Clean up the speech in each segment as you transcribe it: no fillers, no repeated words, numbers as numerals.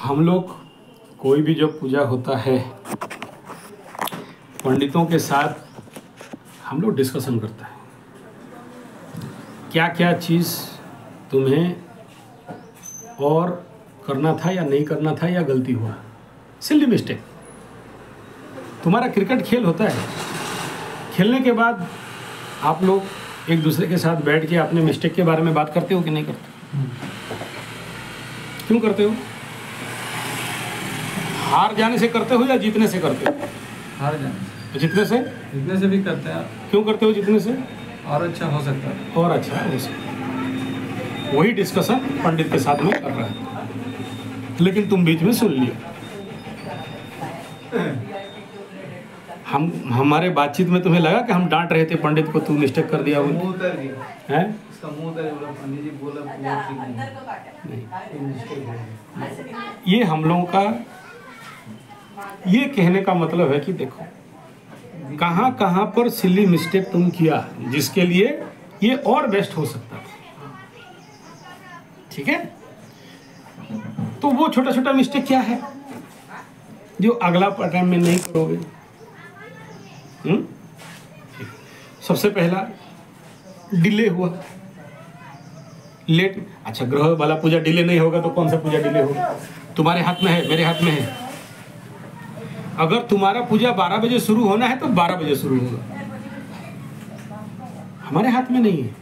हम लोग कोई भी जब पूजा होता है पंडितों के साथ हम लोग डिस्कशन करते हैं क्या क्या चीज़ तुम्हें और करना था या नहीं करना था या गलती हुआ, सिली मिस्टेक। तुम्हारा क्रिकेट खेल होता है, खेलने के बाद आप लोग एक दूसरे के साथ बैठ के अपने मिस्टेक के बारे में बात करते हो कि नहीं करते? क्यों करते हो? हार जाने से करते हो या जीतने से करते हो? हार जाने जीतने से? जीतने से भी करते हैं। क्यों करते हो जीतने से? और अच्छा हो सकता है। और अच्छा हो सकता है। वही डिस्कशन पंडित के साथ में कर रहा है, लेकिन तुम बीच में सुन लियो। हमारे बातचीत में तुम्हें लगा कि हम डांट रहे थे पंडित को, तू मिस्टेक कर दिया बोल है? ये हम लोगों का ये कहने का मतलब है कि देखो कहाँ कहाँ पर सिली मिस्टेक तुम किया जिसके लिए ये और बेस्ट हो सकता था। ठीक है, तो वो छोटा छोटा मिस्टेक क्या है जो अगला टाइम में नहीं करोगे? सबसे पहला डिले हुआ, लेट। अच्छा, ग्रह वाला पूजा डिले नहीं होगा तो कौन सा पूजा डिले होगा? तुम्हारे हाथ में है, मेरे हाथ में है। अगर तुम्हारा पूजा 12 बजे शुरू होना है तो 12 बजे शुरू होगा, हमारे हाथ में नहीं है।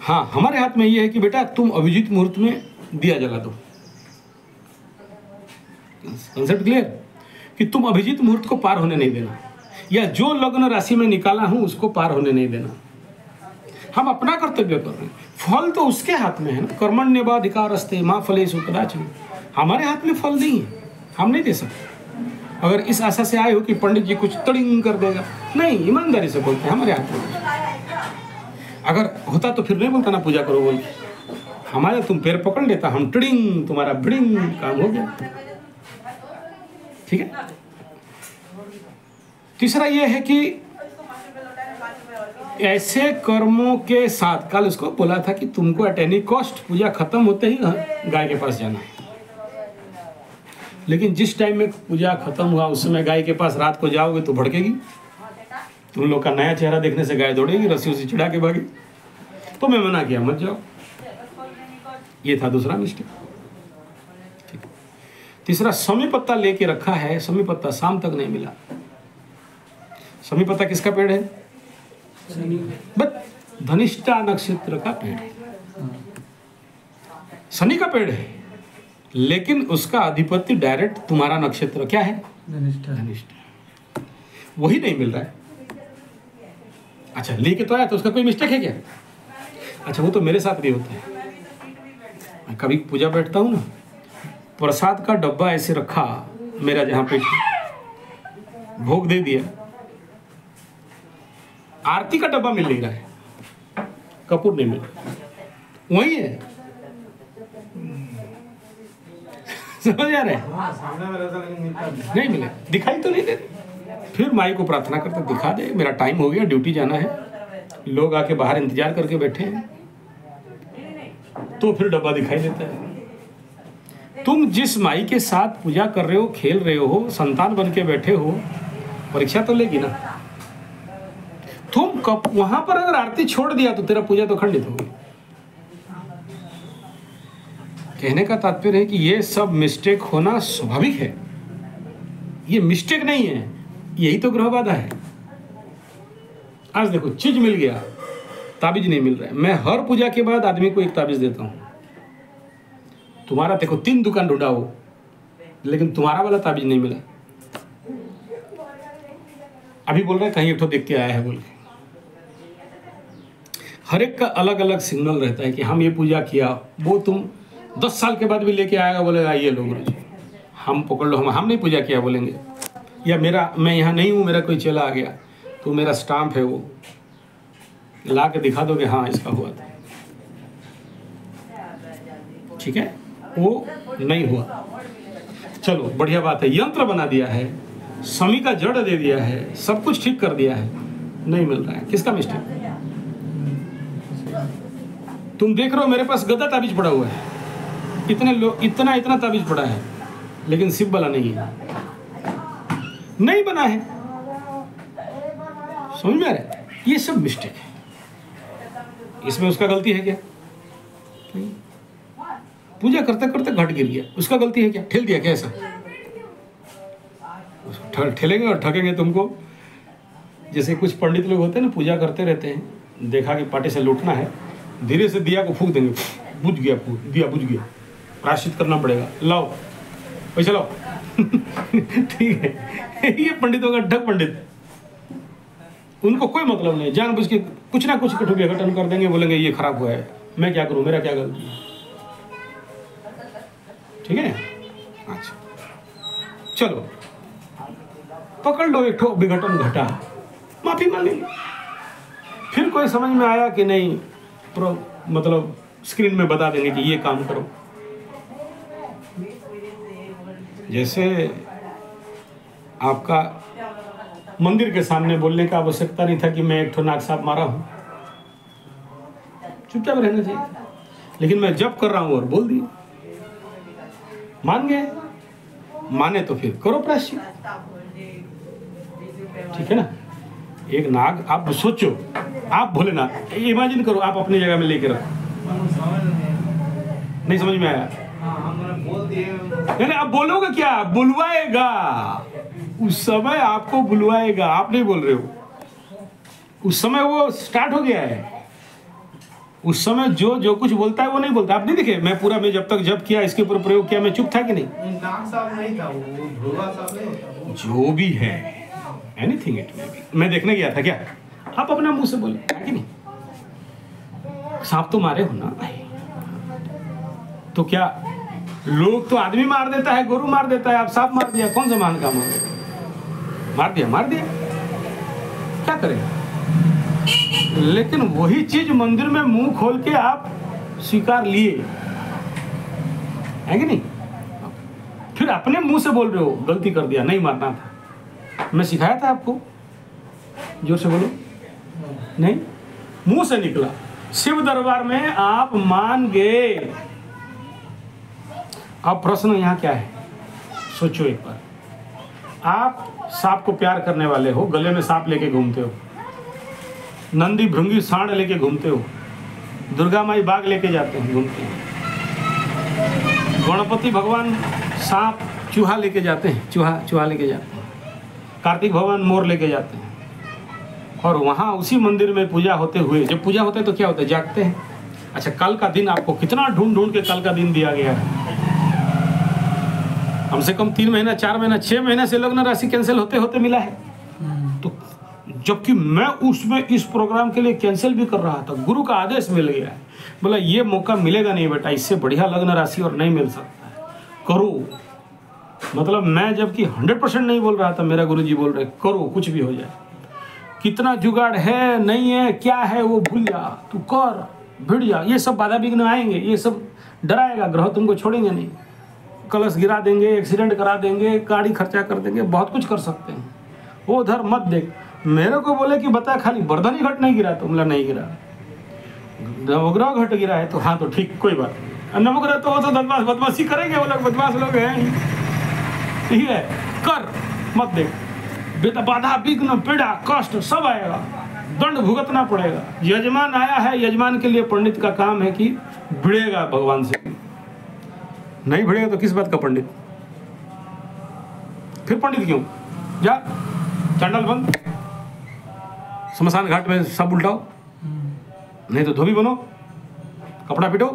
हाँ, हमारे हाथ में ये है कि बेटा तुम अभिजीत मुहूर्त में दिया जला दो। Concept clear? कि तुम अभिजीत मुहूर्त को पार होने नहीं देना, या जो लग्न राशि में निकाला हूं उसको पार होने नहीं देना। हम अपना कर्तव्य कर रहे हैं, फल तो उसके हाथ में है ना। कर्मण्येवाधिकारस्ते मा फलेषु कदाचन। हमारे हाथ में फल नहीं है, हम नहीं दे सकते। अगर इस आशा से आए हो कि पंडित जी कुछ तड़िंग कर देगा, नहीं, ईमानदारी से बोलते हैं हमारे हाथ में। अगर होता तो फिर नहीं बोलता ना पूजा करो बोल के। हमारे तुम पैर पकड़ लेता, हम टड़िंग, तुम्हारा ब्रिंग, काम हो गया। ठीक है। तीसरा यह है कि ऐसे कर्मों के साथ, कल उसको बोला था कि तुमको एट एनी कॉस्ट पूजा खत्म होते ही गाय के पास जाना है। लेकिन जिस टाइम में पूजा खत्म हुआ उस समय गाय के पास रात को जाओगे तो भड़केगी। तुम लोग का नया चेहरा देखने से गाय दौड़ेगी, रस्सी उसी चिढ़ा के भागी। तो मैं मना किया मत जाओ। ये था दूसरा मिस्टेक। ठीक। तीसरा, समी पत्ता लेके रखा है, समी पत्ता शाम तक नहीं मिला। समी पत्ता किसका पेड़ है? बट धनिष्ठा नक्षत्र का पेड़ है, शनि का पेड़ है, लेकिन उसका अधिपति डायरेक्ट तुम्हारा नक्षत्र क्या है? धनिष्ठा। वही नहीं मिल रहा है। अच्छा, लेके तो आया तो उसका कोई मिस्टेक है क्या? अच्छा, वो तो मेरे साथ भी होता है। मैं कभी पूजा बैठता हूँ ना, प्रसाद का डब्बा ऐसे रखा मेरा, जहाँ पे भोग दे दिया, आरती का डब्बा मिल नहीं रहा है, कपूर नहीं मिल रहा, वही है। समझ आ रहे हैं? नहीं मिले, दिखाई तो नहीं दे। फिर माई को प्रार्थना करते, दिखा दे, मेरा टाइम हो गया, ड्यूटी जाना है। लोग आके बाहर इंतजार करके बैठे हैं, तो फिर डब्बा दिखाई देता है। तुम जिस माई के साथ पूजा कर रहे हो, खेल रहे हो, संतान बन के बैठे हो, परीक्षा तो लेगी ना। तुम कब वहां पर अगर आरती छोड़ दिया तो तेरा पूजा तो खंडित होगी। कहने का तात्पर्य है कि ये सब मिस्टेक होना स्वाभाविक है, ये मिस्टेक नहीं है, यही तो ग्रह बाधा है। आज देखो, चीज मिल गया, ताबीज नहीं मिल रहा है। मैं हर पूजा के बाद आदमी को एक ताबीज देता हूं। तुम्हारा देखो 3 दुकान ढूंढा हो, लेकिन तुम्हारा वाला ताबीज नहीं मिला। अभी बोल रहे हैं कहीं एक तो देख के आया है बोल के। हर एक का अलग अलग सिग्नल रहता है कि हम ये पूजा किया, वो तुम 10 साल के बाद भी लेके आएगा, बोलेगा ये लो गुरु जी, हम पकड़ लो, हम नहीं पूजा किया बोलेंगे। या मैं यहाँ नहीं हूँ, मेरा कोई चला आ गया, तो मेरा स्टाम्प है वो ला के दिखा दोगे, हाँ इसका हुआ था। ठीक है, वो नहीं हुआ, चलो बढ़िया बात है। यंत्र बना दिया है, समी का जड़ दे दिया है, सब कुछ ठीक कर दिया है, नहीं मिल रहा है। किसका मिस्टेक? तुम देख रहे हो मेरे पास गदा ताबीज पड़ा हुआ है, इतने लोग इतना ताबीज पड़ा है, लेकिन शिव वाला नहीं है, नहीं बना है। समझ में आ रहा है? ये सब मिस्टेक है। इसमें उसका गलती है क्या? नहीं। पूजा करते करते घट गिर गया, उसका गलती है क्या? ठेल दिया क्या? ऐसा ठेलेंगे और ठगेंगे तुमको। जैसे कुछ पंडित लोग होते हैं ना, पूजा करते रहते हैं, देखा कि पार्टी से लूटना है, धीरे से दिया को फूंक देंगे, बुझ गया, दिया बुझ गया, प्रायश्चित करना पड़ेगा, लाओ पैसे लाओ। ठीक है, ये पंडितों का ढक पंडित, उनको कोई मतलब नहीं, जानबूझ के कुछ ना कुछ कटु विघटन कर देंगे, बोलेंगे ये खराब हुआ है, मैं क्या करूं, मेरा क्या गलती है। ठीक है, अच्छा चलो पकड़ लो, एक ठो विघटन घटा, माफी मांगेंगे। फिर कोई समझ में आया कि नहीं, मतलब स्क्रीन में बता देंगे कि ये काम करो। जैसे आपका मंदिर के सामने बोलने का आवश्यकता नहीं था कि मैं एक ठो नाग साहब मारा हूं, चुपचाप रहना चाहिए, लेकिन मैं जब कर रहा हूं और बोल दिया, मान गए, माने तो फिर करो प्रायश्चित। ठीक है ना? एक नाग, आप सोचो, आप भोलेनाथ, इमेजिन करो, आप अपनी जगह में लेके रखो। नहीं समझ में आया? नहीं, आप बोलोगे क्या? बुलवाएगा, उस समय आपको बुलवाएगा, आप नहीं बोल रहे हो। उस समय वो स्टार्ट हो गया है, उस समय जो कुछ बोलता है वो नहीं बोलता। आप नहीं देखे, मैं पूरा, मैं जब तक जब किया, इसके ऊपर प्रयोग किया, मैं चुप था कि नहीं? नाग साहब नहीं था, वो भोला साहब नहीं होता। जो भी है, एनीथिंग इट मे बी। मैं देखने गया था क्या? आप अपना मुंह से बोले है कि नहीं? सांप तो मारे हो ना, तो क्या लोग तो आदमी मार देता है, गोरू मार देता है, आप सांप मार दिया, कौन सा मान का मार दिया, मार दिया, क्या करें? लेकिन वही चीज मंदिर में मुंह खोल के आप स्वीकार लिए, है कि नहीं? फिर अपने मुंह से बोल रहे हो गलती कर दिया, नहीं मारना था, मैं सिखाया था आपको, जोर से बोलो। नहीं, मुंह से निकला। शिव दरबार में आप मान गए। अब प्रश्न यहाँ क्या है, सोचो एक बार। आप सांप को प्यार करने वाले हो, गले में सांप लेके घूमते हो, नंदी भृंगी सांड लेके घूमते हो, दुर्गा माई बाघ लेके जाते हैं, घूमते हैं, गणपति भगवान सांप चूहा लेके जाते हैं, चूहा लेके जाते हैं, कार्तिक भगवान मोर लेके जाते हैं, और वहाँ उसी मंदिर में पूजा होते हुए, जब पूजा होता है तो क्या होता है, जागते हैं। अच्छा, कल का दिन आपको कितना ढूंढ के कल का दिन दिया गया है, कम से कम 3 महीना, 4 महीना, 6 महीने से लग्न राशि कैंसिल होते होते मिला है। तो जबकि मैं उसमें इस प्रोग्राम के लिए कैंसिल भी कर रहा था, गुरु का आदेश मिल गया है, बोला ये मौका मिलेगा नहीं बेटा, इससे बढ़िया लग्न राशि और नहीं मिल सकता है, करो। मतलब मैं जबकि 100% नहीं बोल रहा था, मेरा गुरुजी बोल रहे करो, कुछ भी हो जाए, कितना जुगाड़ है नहीं है क्या है वो भूल जा, तू कर, भिड़ जा, ये सब बाधा विघ्न आएंगे, ये सब डराएगा, ग्रह तुमको छोड़ेंगे नहीं, कलश गिरा देंगे, एक्सीडेंट करा देंगे, गाड़ी खर्चा कर देंगे, बहुत कुछ कर सकते हैं, वो उधर मत देख। मेरे को बोले कि बता खाली वर्धनी घट नहीं गिरा, तो बोला नहीं गिरा, नवग्रह घट गिरा है, तो हाँ तो ठीक, कोई बात नहीं, नवग्रह तो वो तो बदमाशी करेंगे, वो लोग बदमाश लोग हैं, ठीक है, कर मत देख, बेटा बाधा विघ्न पीड़ा कष्ट सब आएगा, दंड भुगतना पड़ेगा। यजमान आया है, यजमान के लिए पंडित का काम है कि भिड़ेगा भगवान से, नहीं भिड़ेगा तो किस बात का पंडित, फिर पंडित क्यों? जा चांडाल बंद, शमशान घाट में सब उल्टाओ, नहीं तो धोबी बनो, कपड़ा पिटो।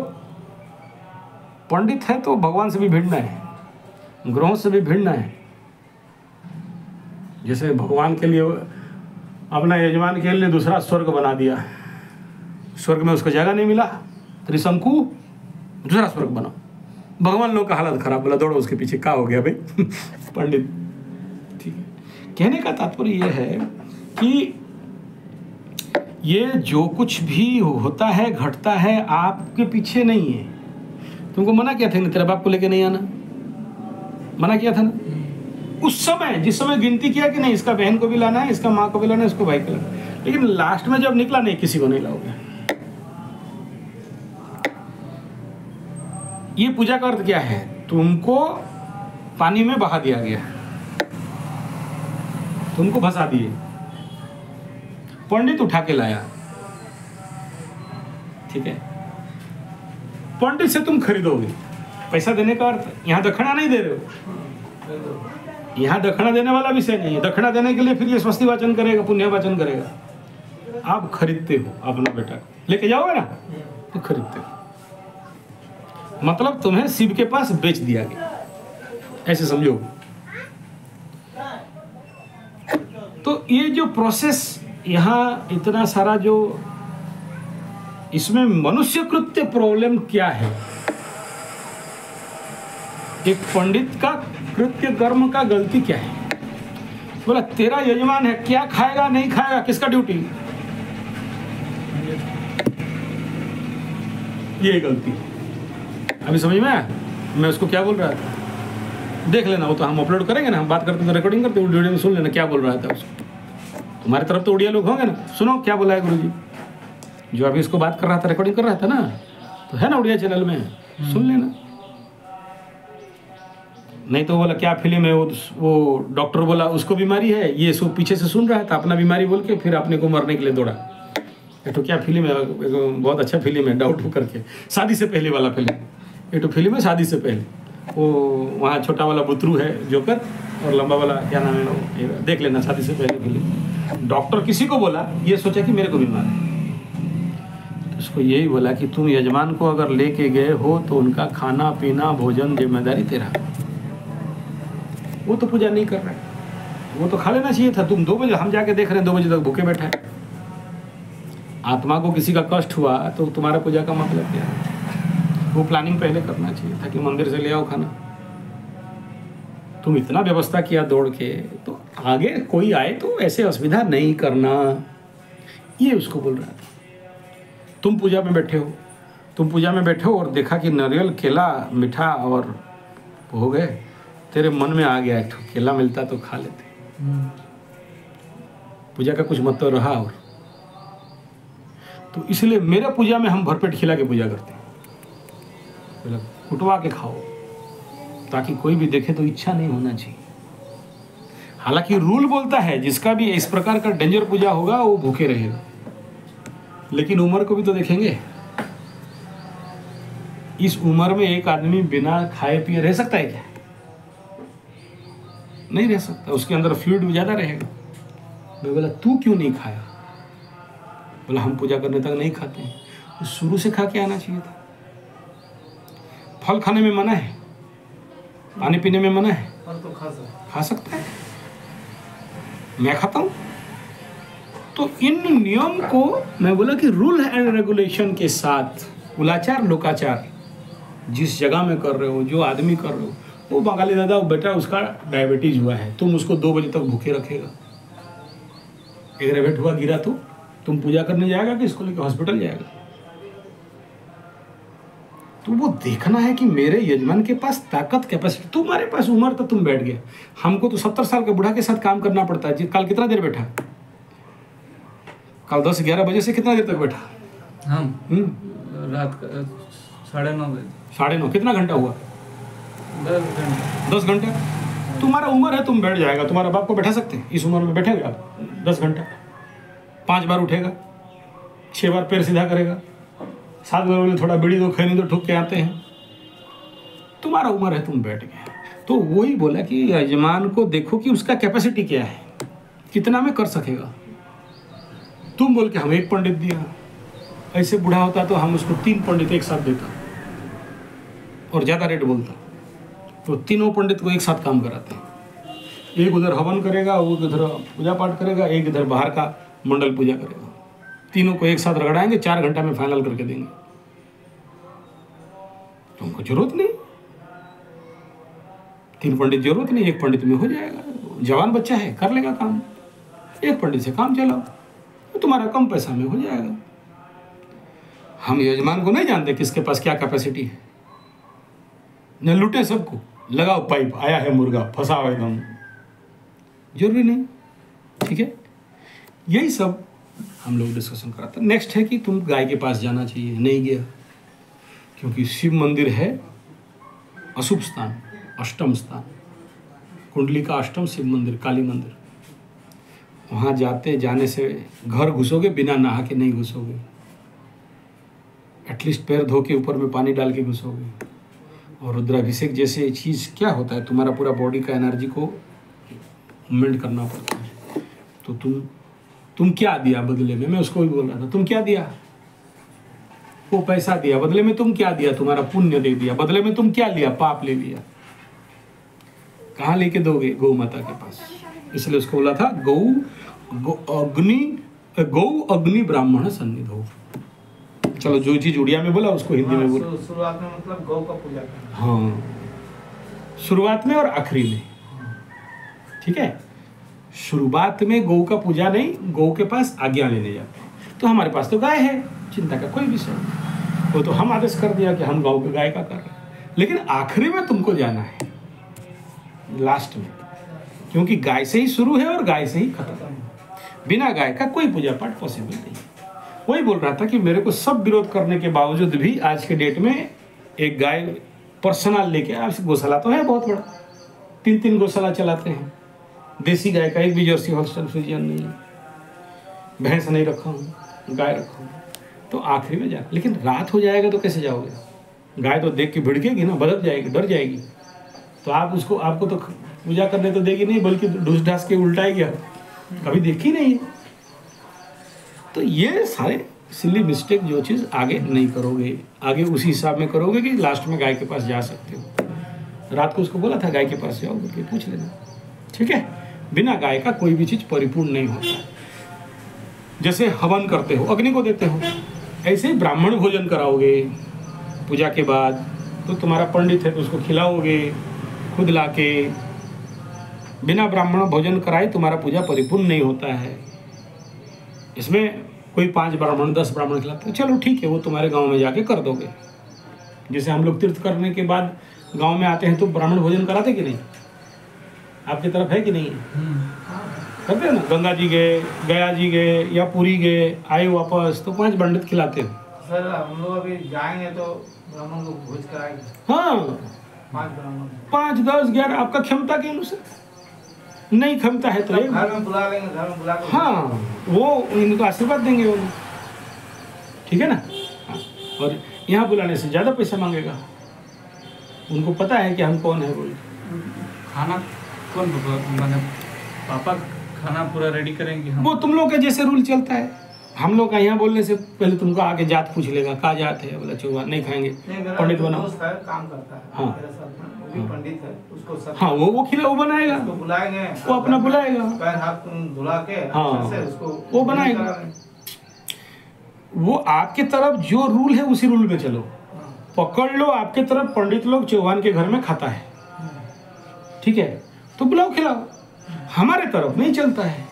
पंडित है तो भगवान से भी भिड़ना है, ग्रहों से भी भिड़ना है। जैसे भगवान के लिए, अपना यजमान के लिए दूसरा स्वर्ग बना दिया, स्वर्ग में उसको जगह नहीं मिला, त्रिशंकु, दूसरा स्वर्ग बनाओ। भगवान लोग का हालत खराब, बोला दौड़ो उसके पीछे, क्या हो गया भाई? पंडित। ठीक है, कहने का तात्पर्य यह है कि ये जो कुछ भी होता है घटता है आपके पीछे नहीं है। तुमको मना किया था ना, तेरा बाप को लेके नहीं आना, मना किया था ना उस समय, जिस समय गिनती किया कि नहीं इसका बहन को भी लाना है, इसका माँ को भी लाना है, इसको भाई को लाना है, लेकिन लास्ट में जब निकला नहीं किसी को नहीं लाओगे। ये पूजा का अर्थ क्या है? तुमको पानी में बहा दिया गया, तुमको फंसा दिए, पंडित उठा के लाया, ठीक है, पंडित से तुम खरीदोगे, पैसा देने का अर्थ यहाँ दक्षिणा नहीं दे रहे हो, यहाँ दक्षिणा देने वाला विषय नहीं है। दक्षिणा देने के लिए फिर ये स्वस्ति वाचन करेगा, पुण्य वाचन करेगा। आप खरीदते हो अपना बेटा को, लेके जाओगे ना तो खरीदते हो, मतलब तुम्हें शिव के पास बेच दिया गया, ऐसे समझो। तो ये जो प्रोसेस यहाँ इतना सारा जो इसमें मनुष्य कृत्य प्रॉब्लम क्या है, एक पंडित का कृत्य कर्म का गलती क्या है? बोला तेरा यजमान है, क्या खाएगा नहीं खाएगा किसका ड्यूटी? ये गलती अभी समझ में आया मैं उसको क्या बोल रहा था? देख लेना, वो तो हम अपलोड करेंगे ना, हम बात करते तो रिकॉर्डिंग करते, वीडियो में सुन लेना क्या बोल रहा था उसको। तुम्हारी तरफ तो उड़िया लोग होंगे ना, सुनो क्या बोला है गुरुजी। जो अभी इसको बात कर रहा था, रिकॉर्डिंग कर रहा था ना, तो है ना उड़िया चैनल में, सुन लेना। नहीं तो बोला क्या फिल्म है वो डॉक्टर बोला उसको बीमारी है, ये सो पीछे से सुन रहा था अपना बीमारी बोल के, फिर अपने को मरने के लिए दौड़ा। तो क्या फिल्म है, बहुत अच्छा फिल्म है, डाउट करके, शादी से पहले वाला फिल्म, ये तो फिल्म है शादी से पहले। वो वहाँ छोटा वाला बुतरू है जोकर, और लंबा वाला क्या नाम है वो, देख लेना, शादी से पहले फिल्म। डॉक्टर किसी को बोला, ये सोचा कि मेरे को बीमार है, तो उसको यही बोला कि तुम यजमान को अगर लेके गए हो तो उनका खाना पीना भोजन जिम्मेदारी तेरा। वो तो पूजा नहीं कर रहा है, वो तो खा लेना चाहिए था। तुम 2 बजे, हम जाके देख रहे हैं 2 बजे तक भूखे बैठा है। आत्मा को किसी का कष्ट हुआ तो तुम्हारा पूजा का मतलब क्या है? वो प्लानिंग पहले करना चाहिए था कि मंदिर से ले आओ खाना। तुम इतना व्यवस्था किया दौड़ के, तो आगे कोई आए तो ऐसे असुविधा नहीं करना, ये उसको बोल रहा था। तुम पूजा में बैठे हो, तुम पूजा में बैठे हो और देखा कि नारियल केला मीठा और हो गए, तेरे मन में आ गया एक केला मिलता तो खा लेते, पूजा का कुछ मतलब रहा। और तो इसलिए मेरे पूजा में हम भरपेट खिला के पूजा करते हैं, कुटवा के खाओ, ताकि कोई भी देखे तो इच्छा नहीं होना चाहिए। हालांकि रूल बोलता है जिसका भी इस प्रकार का डेंजर पूजा होगा वो भूखे रहेगा, लेकिन उम्र को भी तो देखेंगे। इस उम्र में एक आदमी बिना खाए पिए रह सकता है क्या? नहीं रह सकता, उसके अंदर फ्लूइड ज्यादा रहेगा। मैं बोला तू क्यों नहीं खाया? बोला हम पूजा करने तक नहीं खाते हैं। तो शुरू से खा के आना चाहिए था। फल खाने में मना है, पानी पीने में मना है, और तो खा सकता है, मैं खाता हूं। तो इन नियम को मैं बोला कि रूल एंड रेगुलेशन के साथ कुलाचार लोकाचार जिस जगह में कर रहे हो, जो आदमी कर रहे हो, वो बंगाली दादा बेटा उसका डायबिटीज हुआ है, तुम उसको 2 बजे तक भूखे रखेगा। एग्रेवेट हुआ गिरा तो तुम पूजा करने जाएगा कि इसको लेकर हॉस्पिटल जाएगा? तो वो देखना है कि मेरे यजमान के पास ताकत कैपेसिटी, तुम्हारे पास उम्र तो तुम बैठ गए, हमको तो 70 साल के बूढ़ा के साथ काम करना पड़ता है। कल कितना देर बैठा? कल 10-11 बजे से कितना देर तक बैठा? हम रात का 9:30 बजे। 9:30 कितना घंटा हुआ? 10 घंटा। तुम्हारा उम्र है, तुम बैठ जाएगा। तुम्हारा बाप को बैठा सकते हैं? इस उम्र में बैठेंगे आप 10 घंटा? 5 बार उठेगा, 6 बार पैर सीधा करेगा, 7 बार थोड़ा बीड़ी दो खैनी दो ठुक के आते हैं। तुम्हारा उम्र है, तुम बैठ गए। तो वही बोला कि यजमान को देखो कि उसका कैपेसिटी क्या है, कितना में कर सकेगा। तुम बोल के हम 1 पंडित दिया, ऐसे बूढ़ा होता तो हम उसको 3 पंडित एक साथ देता और ज़्यादा रेट बोलता। तो तीनों पंडित को एक साथ काम कराते हैं। एक उधर हवन करेगा, वो उधर पूजा पाठ करेगा, एक इधर बाहर का मंडल पूजा करेगा। तीनों को एक साथ रगड़ाएंगे, 4 घंटा में फाइनल करके देंगे। तुमको जरूरत नहीं, 3 पंडित जरूरत नहीं, 1 पंडित में हो जाएगा। जवान बच्चा है, कर लेगा काम, 1 पंडित से काम चलाओ, तो तुम्हारा कम पैसा में हो जाएगा। हम यजमान को नहीं जानते किसके पास क्या कैपेसिटी है, न लूटे सबको, लगाओ पाइप, आया है मुर्गा, फंसाओ एकदम, जरूरी नहीं। ठीक है, यही सब हम लोग डिस्कशन कराते हैं। नेक्स्ट है कि तुम गाय के पास जाना चाहिए, नहीं गया, क्योंकि शिव मंदिर है अशुभ स्थान, अष्टम स्थान। कुंडली का अष्टम शिव मंदिर, काली मंदिर। वहाँ जाने से घर घुसोगे बिना नहा के नहीं घुसोगे, एटलीस्ट पैर धो के ऊपर में पानी डाल के घुसोगे। और रुद्राभिषेक जैसे चीज़ क्या होता है, तुम्हारा पूरा बॉडी का एनर्जी को मूवमेंट करना पड़ता है। तो तुम क्या दिया बदले में? मैं उसको भी बोल रहा था, तुम क्या दिया? वो पैसा दिया, बदले में तुम क्या दिया? तुम्हारा पुण्य दे दिया, बदले में तुम क्या लिया? पाप ले लिया। कहाँ लेके दोगे? गौ माता के पास। इसलिए उसको बोला था गौ अग्नि ब्राह्मण सन्निधो। चलो जो चीज उड़िया में बोला उसको हिंदी में बोला। शुरुआत में मतलब गौ का पूजा करना। हाँ, शुरुआत में और आखिरी में, ठीक है। शुरुआत में गौ का पूजा नहीं, गौ के पास आज्ञा लेने जाते हैं। तो हमारे पास तो गाय है, चिंता का कोई विषय नहीं, वो तो हम आदेश कर दिया कि हम गौ के गाय का कर रहे हैं। लेकिन आखिरी में तुमको जाना है, लास्ट में, क्योंकि गाय से ही शुरू है और गाय से ही खत्म। बिना गाय का कोई पूजा पाठ पॉसिबल नहीं। वही बोल रहा था कि मेरे को सब विरोध करने के बावजूद भी आज के डेट में एक गाय पर्सनल लेके, आज गौशाला तो है बहुत बड़ा, 3 गौशाला चलाते हैं। देसी गाय का एक भी जर्सी हॉल्स्टाइन फ्रीजियन नहीं है, भैंस नहीं रखा हूँ, गाय रखा हूँ। तो आखिरी में जा, लेकिन रात हो जाएगा तो कैसे जाओगे? गाय तो देख के भिड़केगी ना, बदल जाएगी, डर जाएगी। तो आपको तो पूजा करने तो देगी नहीं, बल्कि ढूस ढास के उल्टाएगी। कभी देखी नहीं है। तो ये सारे सिली मिस्टेक, जो चीज़ आगे नहीं करोगे, आगे उसी हिसाब में करोगे कि लास्ट में गाय के पास जा सकते हो। रात को उसको बोला था गाय के पास जाओ करके पूछ लेना, ठीक है। बिना गाय का कोई भी चीज़ परिपूर्ण नहीं होता। जैसे हवन करते हो, अग्नि को देते हो, ऐसे ही ब्राह्मण भोजन कराओगे पूजा के बाद, तो तुम्हारा पंडित है तो उसको खिलाओगे खुद लाके। बिना ब्राह्मण भोजन कराए तुम्हारा पूजा परिपूर्ण नहीं होता है। इसमें कोई 5 ब्राह्मण 10 ब्राह्मण खिलाते हो, चलो ठीक है, वो तुम्हारे गांव में जाके कर दोगे। जैसे हम लोग तीर्थ करने के बाद गांव में आते हैं तो ब्राह्मण भोजन कराते कि नहीं? आपकी तरफ है कि नहीं? करते हैं ना। गंगा जी गए, गया जी गए या पुरी गए, आए वापस तो 5 पंडित खिलाते हैं। सर हम लोग अभी जाएंगे तो ब्राह्मण को भोज कराएंगे। हाँ, 5 ब्राह्मण, 5, 10, 11 आपका क्षमता के अनुसार। नहीं क्षमता है तो एक घर में बुला लेंगे, घर में बुला के। हाँ, वो इनको आशीर्वाद देंगे वो, ठीक है ना। हाँ। और यहाँ बुलाने से ज़्यादा पैसा मांगेगा, उनको पता है कि हम कौन है बोल। खाना कौन मैंने पापा खाना पूरा रेडी करेंगे हम? वो तुम लोग का जैसे रूल चलता है। हम लोग का यहाँ बोलने से पहले तुमको आगे जात पूछ लेगा, क्या जात है? बोला चौहान, नहीं खाएंगे, पंडित बनाओ। दोस्त है, काम करता है। हाँ। मेरे साथ में, वो भी पंडित है, उसको सब हाँ, वो खिला, वो बनाएगा, उसको बुलाएंगे, वो अपना बुलाएगा, पैर हाथ धुला के हाँ, अच्छे से उसको वो बनाएगा। वो आपके तरफ जो रूल है उसी रूल में चलो। पकड़ लो, आपके तरफ पंडित लोग चौहान के घर में खाता है, ठीक है, तो बुलाओ खिलाओ। हमारे तरफ नहीं चलता है,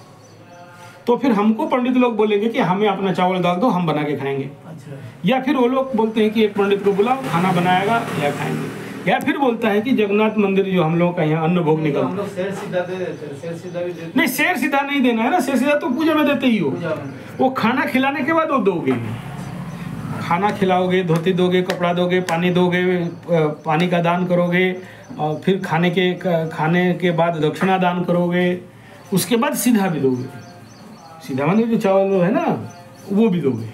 तो फिर हमको पंडित लोग बोलेंगे कि हमें अपना चावल डाल दो, हम बना के खाएंगे। अच्छा। या फिर वो लोग बोलते हैं कि एक पंडित को बुलाओ, खाना बनाएगा या खाएंगे। या फिर बोलता है कि जगन्नाथ मंदिर जो हम लोग का यहाँ अन्न भोग निकलता है, हम लोग शेर सीधा दे देते हैं, शेर सीधा भी देते नहीं, शेर सीधा नहीं देना है ना। शेर सीधा तो पूजा में देते ही हो। पूजा में। वो खाना खिलाने के बाद वो दोगे, खाना खिलाओगे, धोती दोगे, कपड़ा दोगे, पानी दोगे, पानी का दान करोगे, और फिर खाने के बाद दक्षिणा दान करोगे, उसके बाद सीधा भी दोगे। सीधा माने जो चावल है ना, वो भी दोगे।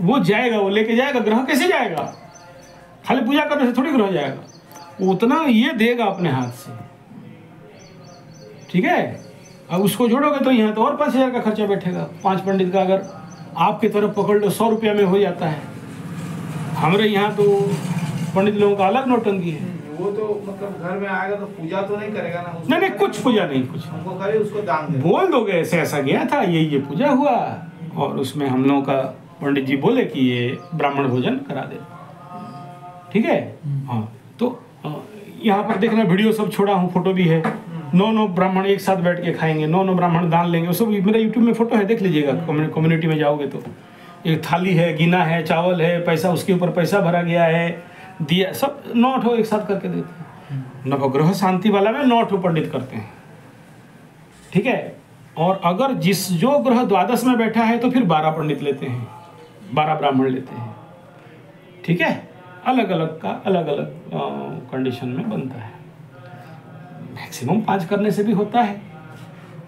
वो जाएगा, वो लेके जाएगा। ग्रह कैसे जाएगा? खाली पूजा करने से थोड़ी ग्रह जाएगा, वो उतना ये देगा अपने हाथ से, ठीक है। अब उसको जोड़ोगे तो यहाँ तो और 5,000 का खर्चा बैठेगा। 5 पंडित का अगर आपकी तरफ पकड़ लो 100 रुपया में हो जाता है। हमारे यहाँ तो पंडित लोगों का अलग नौटंकी है। वो तो मतलब घर में आएगा तो पूजा तो नहीं करेगा ना। नहीं नहीं, कुछ पूजा नहीं, कुछ हमको करे उसको दान दे। बोल दोगे ऐसे ऐसा गया था, ये पूजा हुआ, और उसमें हम लोगों का पंडित जी बोले कि ये ब्राह्मण भोजन करा दे, ठीक है। हाँ, तो यहाँ पर देखना वीडियो सब छोड़ा हूँ, फोटो भी है। 9 ब्राह्मण एक साथ बैठ के खाएंगे, 9 ब्राह्मण दान लेंगे। वो सब मेरा यूट्यूब में फोटो है, देख लीजिएगा। कम्युनिटी में जाओगे तो एक थाली है, गिना है, चावल है, पैसा उसके ऊपर पैसा भरा गया है, दिया, सब 9 एक साथ करके देते हैं। नवग्रह शांति वाला में 9 पंडित करते हैं, ठीक है। और अगर जो ग्रह द्वादश में बैठा है तो फिर 12 पंडित लेते हैं, 12 ब्राह्मण लेते हैं, ठीक है। अलग अलग का अलग अलग कंडीशन में बनता है। मैक्सिमम 5 करने से भी होता है,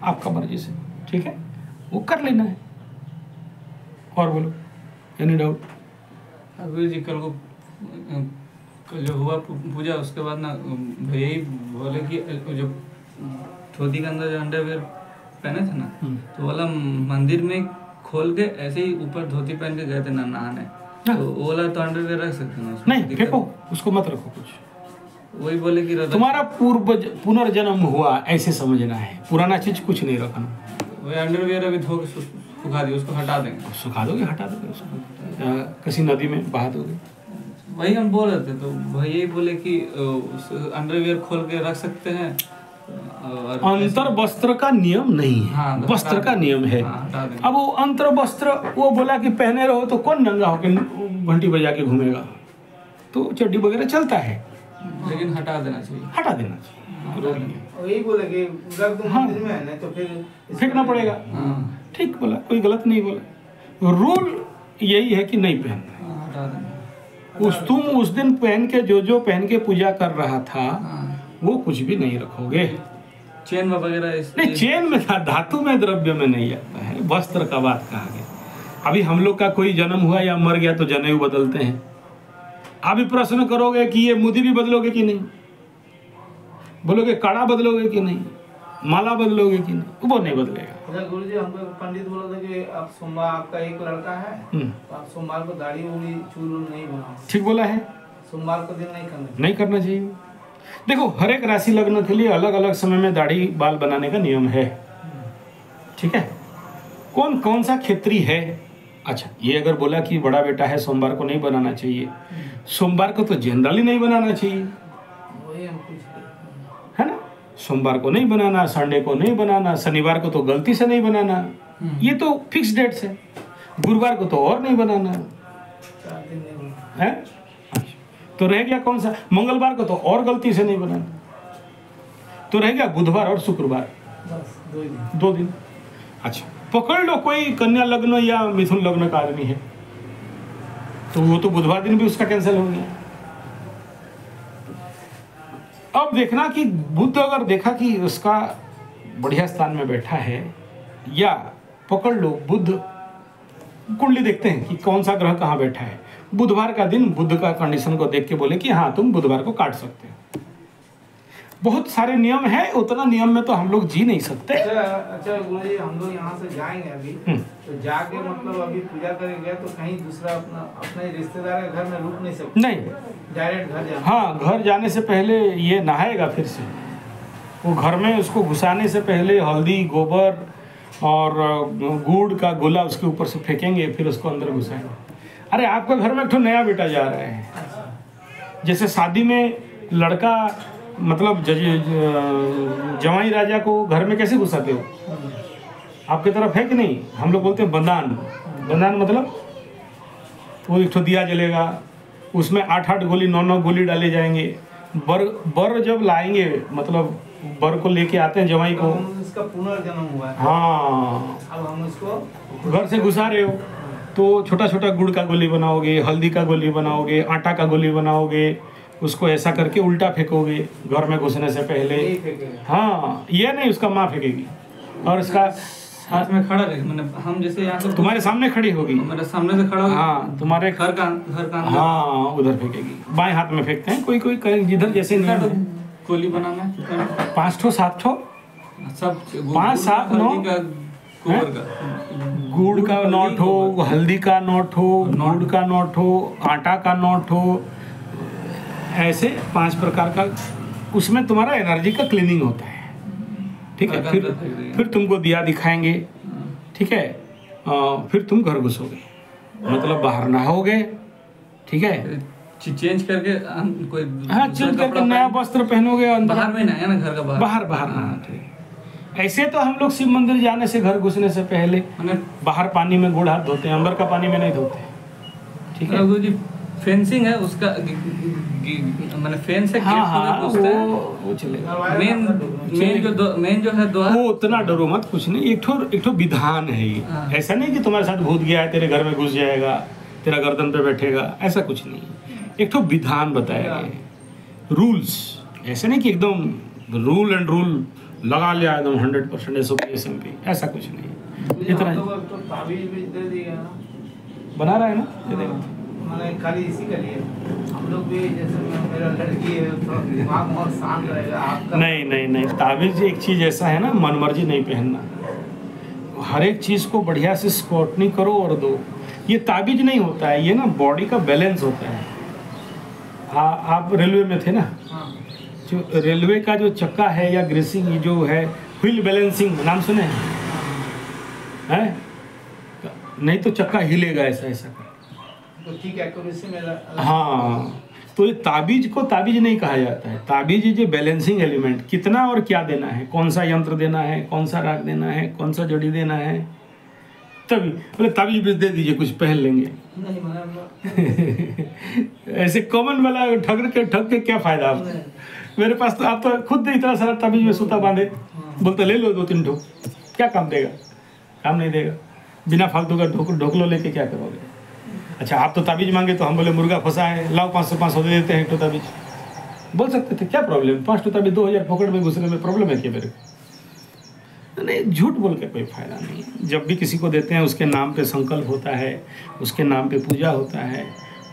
आपका मर्जी से, ठीक है, वो कर लेना है। और बोलो, एनी डाउट? अभी जी कल जो हुआ पूजा, उसके बाद ना भैया ही बोले कि जो धोती के अंदर जो अंडरवेयर पहने थे ना, तो वाला मंदिर में खोल के ऐसे ही ऊपर धोती पहन के गए थे ना नहाने, तो वो वाला तो अंडरवेयर रख सकते हैं उसमें? नहीं, फेंको उसको, मत रखो कुछ। वही बोले कि तुम्हारा पुनर्जन्म हुआ ऐसे समझना है, पुराना चीज कुछ नहीं रखना। वही अंडरवेयर अभी धो के सुखा दिए, उसको हटा देंगे। सुखा दोगे, हटा दोगे उसको, किसी नदी में बहा दोगे। वही हम बोल रहे थे, तो भैया ही बोले कि अंडरवेयर खोल के रख सकते हैं। अंतर वस्त्र का नियम नहीं है, हाँ, वस्त्र का नियम है। अब वो अंतर वस्त्र वो बोला कि पहने रहो, तो कौन नंगा होकर घंटी बजा के घूमेगा? तो चड्डी वगैरह चलता है, लेकिन हटा देना चाहिए, हटा देना चाहिए। वही बोले कि रख दो हाँ, मंदिर में, नहीं तो फिर फेंकना पड़ेगा। ठीक बोला, कोई गलत नहीं बोला। रूल यही है कि नहीं पहनना। हटा देना। तुम उस दिन पहन के जो पहन के पूजा कर रहा था, वो कुछ भी नहीं रखोगे। चेन वगैरह नहीं, चेन में धातु में द्रव्य में नहीं आता है, वस्त्र का बात कहा गया। अभी हम लोग का कोई जन्म हुआ या मर गया तो जनेऊ बदलते हैं। अभी प्रश्न करोगे कि ये मुदी भी बदलोगे कि नहीं, बोलोगे काड़ा बदलोगे कि नहीं, माला बदलोगे कि नहीं, वो नहीं बदलेगा। अच्छा गुरुजी, हमको पंडित बोला था कि आप सोमवार, आपका एक लड़का है, तो आप सोमवार को दाढ़ी उड़ी चूल नहीं बनाओ। ठीक बोला है, सोमवार को दिन नहीं करना चाहिए। देखो, हर एक राशि लग्न के लिए अलग अलग समय में दाढ़ी बाल बनाने का नियम है, ठीक है। कौन कौन सा क्षेत्रीय है? अच्छा, ये अगर बोला कि बड़ा बेटा है सोमवार को नहीं बनाना चाहिए, सोमवार को तो जनरली नहीं बनाना चाहिए, वही हम पूछ है ना। सोमवार को नहीं बनाना, संडे को नहीं बनाना, शनिवार को तो गलती से नहीं बनाना, ये तो फिक्स डेट्स है। गुरुवार को तो और नहीं बनाना 4 दिन नहीं बनाना है। अच्छा, तो रह गया कौन सा? मंगलवार को तो और गलती से नहीं बनाना, तो रह गया बुधवार और शुक्रवार, बस 2 दिन। अच्छा, पकड़ लो कोई कन्या लग्न या मिथुन लग्न का आदमी है, तो वो तो बुधवार दिन भी उसका कैंसिल हो गया। अब देखना कि बुध अगर देखा कि उसका बढ़िया स्थान में बैठा है, या पकड़ लो बुध कुंडली देखते हैं कि कौन सा ग्रह कहाँ बैठा है। बुधवार का दिन बुध का कंडीशन को देख के बोले कि हाँ तुम बुधवार को काट सकते हो। बहुत सारे नियम है, उतना नियम में तो हम लोग जी नहीं सकते। अच्छा गुरुजी, हम लोग यहाँ से जाएंगे अभी, तो जाके मतलब अभी पूजा करेंगे तो कहीं दूसरा अपने रिश्तेदार के घर में रुक नहीं सकते? नहीं, डायरेक्ट घर जाना। हाँ, घर जाने से पहले ये नहाएगा, फिर से वो घर में उसको घुसाने से पहले हल्दी, गोबर और गुड़ का गोला उसके ऊपर से फेंकेंगे, फिर उसको अंदर घुसाएंगे। अरे आपके घर में एक नया बेटा जा रहा है, जैसे शादी में लड़का मतलब जवाई राजा को घर में कैसे घुसाते हो? आपकी तरफ है कि नहीं? हम लोग बोलते हैं बंदान। बंदान मतलब वो एक दिया जलेगा, उसमें 8-8 गोली 9-9 गोली डाले जाएंगे। बर जब लाएंगे, मतलब बर को लेके आते हैं जवाई को, इसका पुनर्जन्म हुआ है। हाँ, अब हम उसको घर से घुसा रहे हो तो छोटा छोटा गुड़ का गोली बनाओगे, हल्दी का गोली बनाओगे, आटा का गोली बनाओगे, उसको ऐसा करके उल्टा फेंकोगे घर में घुसने से पहले। हाँ, ये नहीं उसका माँ फेंकेगी और इसका हाथ में खड़ा रहे, मतलब हम जैसे यहाँ से तुम्हारे सामने खड़ी होगी, मेरे सामने से खड़ा होगी। हाँ, तुम्हारे घर का अंदर। हाँ, उधर फेंकेगी। बाएं हाथ में फेंकते हैं, कोई कोई जिधर जैसे नियम है। गोली बनाना है 5 ठो 7 ठो, सब 5-7 9 गुड़ का 9 ठो, हल्दी का 9 ठो, गुड़ का 9 ठो, आटा का 9 ठो, ऐसे 5 प्रकार का उसमें तुम्हारा एनर्जी का क्लीनिंग होता है, ठीक है। फिर तुमको दिया दिखाएंगे, ठीक है। फिर तुम घर घुसोगे, मतलब बाहर नहाओगे, ठीक है। चेंज करके कोई हाँ, चेंज करके नया वस्त्र पहनोगे, अंदर बाहर में ना घर का बाहर ना, ठीक। ऐसे तो हम लोग शिव मंदिर जाने से, घर घुसने से पहले बाहर पानी में गुड़ हाथ धोते हैं, अंदर का पानी में नहीं धोते, ठीक है। जी फेंसिंग है उसका, मैंने फेंस है, हाँ, वो चलेगा। मेन जो है द्वार, वो उतना डरो मत, कुछ नहीं। एक ठो विधान है ये। ऐसा नहीं कि तुम्हारे साथ भूत गया है, तेरे घर में घुस जाएगा, तेरा गर्दन पे बैठेगा, ऐसा कुछ नहीं। एक ठो विधान बताया गया, रूल्स। ऐसे नहीं कि एकदम रूल एंड रूल लगा लिया एकदम 100% SOP SMP, ऐसा कुछ नहीं है। इतना तो ताबीज भी दे दिया ना, बना रहा है ना, ये देखो। मैंने खाली इसी के लिए हम लोग भी, जैसे मेरा लड़की है तो दिमाग बहुत शांत रहेगा आपका। नहीं, ताबीज एक चीज़ ऐसा है ना, मनमर्जी नहीं पहनना, हर एक चीज़ को बढ़िया से स्क्रॉटनी करो और दो। ये ताबीज नहीं होता है, ये ना बॉडी का बैलेंस होता है। आप रेलवे में थे ना, हाँ। जो रेलवे का जो चक्का है या ग्रेसिंग जो है, व्हील बैलेंसिंग नाम सुने हैं? नहीं तो चक्का हिलेगा ऐसा ऐसा कर, तो ठीक एक्यूरेसी में हाँ। तो ये ताबीज को ताबीज नहीं कहा जाता है, ताबीज ये बैलेंसिंग एलिमेंट, कितना और क्या देना है, कौन सा यंत्र देना है, कौन सा राग देना है, कौन सा जड़ी देना है, तभी बोले ताबीज भी दे दीजिए कुछ पहन लेंगे। नहीं मना ऐसे कॉमन वाला ठग के क्या फायदा आप? मेरे पास तो आप तो खुद इतना सारा ताबीज में सूता बांधे, बोलते ले लो 2-3 ठो, क्या काम देगा? काम नहीं देगा, बिना फालतू का ढोकलो लेके क्या करोगे? अच्छा आप तो ताबीज मांगे तो हम बोले मुर्गा फंसा है, लाओ 500 दे देते हैं एक ठो ताबीज, बोल सकते थे, क्या प्रॉब्लम? 5 ठो ताबीज 2000 पॉकेट में घुसने में प्रॉब्लम है क्या मेरे को? नहीं, झूठ बोल के कोई फायदा नहीं है। जब भी किसी को देते हैं उसके नाम पे संकल्प होता है, उसके नाम पे पूजा होता है,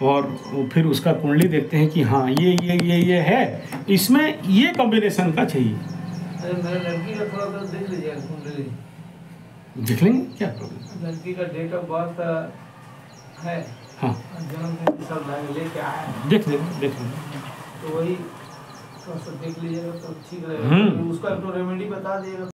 और फिर उसका कुंडली देखते हैं कि हाँ ये है, इसमें ये कॉम्बिनेशन का चाहिए। अरे मेरे लड़की का थोड़ा सा देख लीजिए कुंडली, देख लेंगे, क्या प्रॉब्लम? लड़की का डेट ऑफ बर्थ है, हाँ जन्मदिन सब लेके आया है, देख लेंगे। तो वही थोड़ा सा देख लीजिएगा तो ठीक रहेगा। उसका तो रेमेडी बता दिएगा।